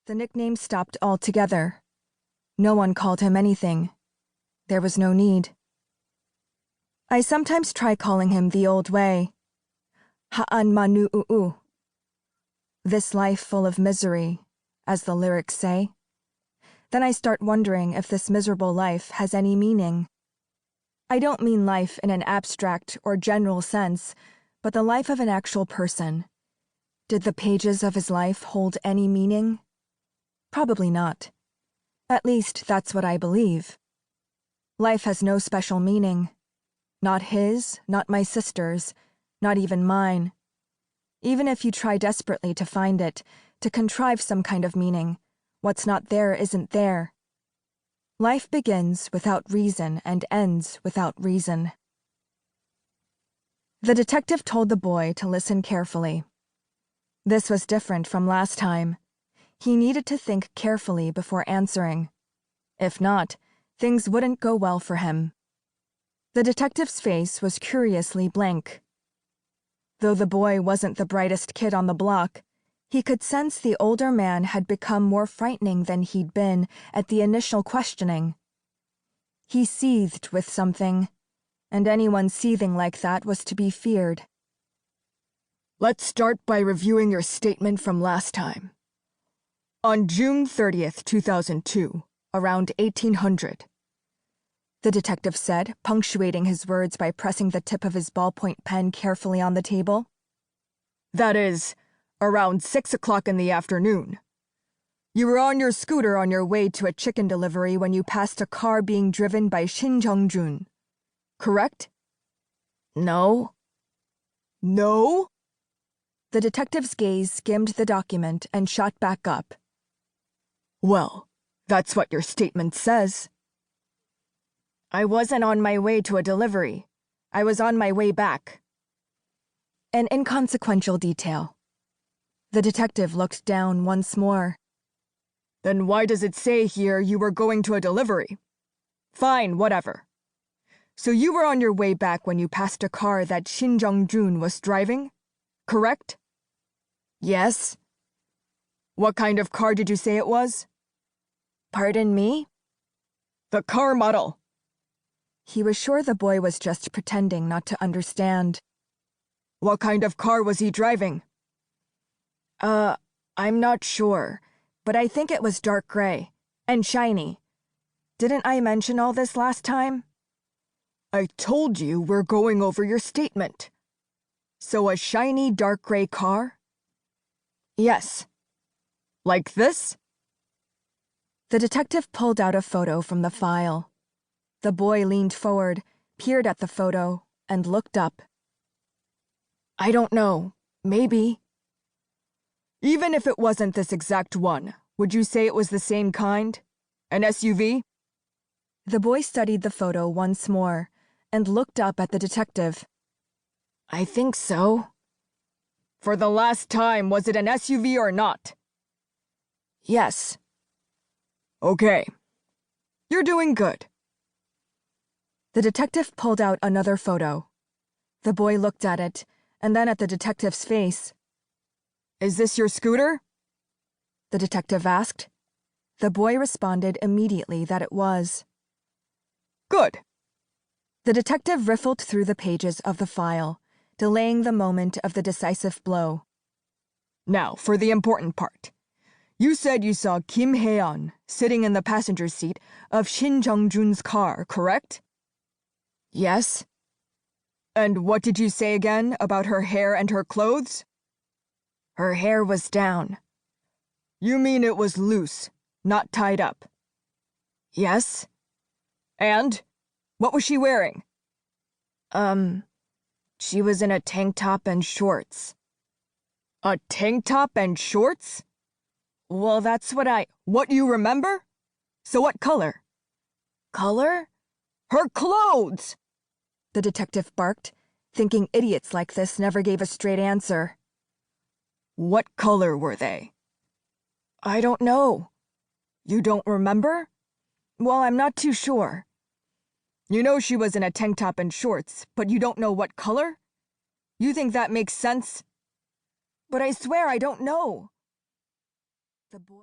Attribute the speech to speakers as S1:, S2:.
S1: The nickname stopped altogether. No one called him anything. There was no need. I sometimes try calling him the old way. Han Manu. This life full of misery, as the lyrics say. Then I start wondering if this miserable life has any meaning. I don't mean life in an abstract or general sense, but the life of an actual person. Did the pages of his life hold any meaning? Probably not. At least that's what I believe. Life has no special meaning. Not his, not my sister's, not even mine. Even if you try desperately to find it, to contrive some kind of meaning, what's not there isn't there. Life begins without reason and ends without reason. The detective told the boy to listen carefully. This was different from last time. He needed to think carefully before answering. If not, things wouldn't go well for him. The detective's face was curiously blank. Though the boy wasn't the brightest kid on the block, he could sense the older man had become more frightening than he'd been at the initial questioning. He seethed with something, and anyone seething like that was to be feared.
S2: Let's start by reviewing your statement from last time. On June 30th, 2002, around 1800.
S1: The detective said, punctuating his words by pressing the tip of his ballpoint pen carefully on the table.
S2: That is, around 6 o'clock in the afternoon. You were on your scooter on your way to a chicken delivery when you passed a car being driven by Shin Jeongjun. Correct?
S1: No.
S2: No?
S1: The detective's gaze skimmed the document and shot back up.
S2: Well, that's what your statement says.
S1: I wasn't on my way to a delivery. I was on my way back. An inconsequential detail. The detective looked down once more.
S2: Then why does it say here you were going to a delivery? Fine, whatever. So you were on your way back when you passed a car that Shin Jeongjun was driving? Correct?
S1: Yes.
S2: What kind of car did you say it was?
S1: Pardon me?
S2: The car model.
S1: He was sure the boy was just pretending not to understand.
S2: What kind of car was he driving?
S1: I'm not sure, but I think it was dark gray and shiny. Didn't I mention all this last time?
S2: I told you we're going over your statement. So a shiny dark gray car?
S1: Yes.
S2: Like this?
S1: The detective pulled out a photo from the file. The boy leaned forward, peered at the photo, and looked up. I don't know. Maybe.
S2: Even if it wasn't this exact one, would you say it was the same kind? An SUV?
S1: The boy studied the photo once more and looked up at the detective. I think so.
S2: For the last time, was it an SUV or not?
S1: Yes.
S2: Okay. You're doing good.
S1: The detective pulled out another photo. The boy looked at it, and then at the detective's face.
S2: Is this your scooter?
S1: The detective asked. The boy responded immediately that it was.
S2: Good.
S1: The detective riffled through the pages of the file, delaying the moment of the decisive blow.
S2: Now, for the important part. You said you saw Kim Hae-on sitting in the passenger seat of Shin Jeongjun's car, correct?
S1: Yes.
S2: And what did you say again about her hair and her clothes?
S1: Her hair was down.
S2: You mean it was loose, not tied up?
S1: Yes.
S2: And? What was she wearing?
S1: She was in a tank top and shorts.
S2: A tank top and shorts?
S1: Well, that's
S2: What you remember? So what color?
S1: Color?
S2: Her clothes!
S1: The detective barked, thinking idiots like this never gave a straight answer.
S2: What color were they?
S1: I don't know.
S2: You don't remember?
S1: Well, I'm not too sure.
S2: You know she was in a tank top and shorts, but you don't know what color? You think that makes sense?
S1: But I swear I don't know. The boy...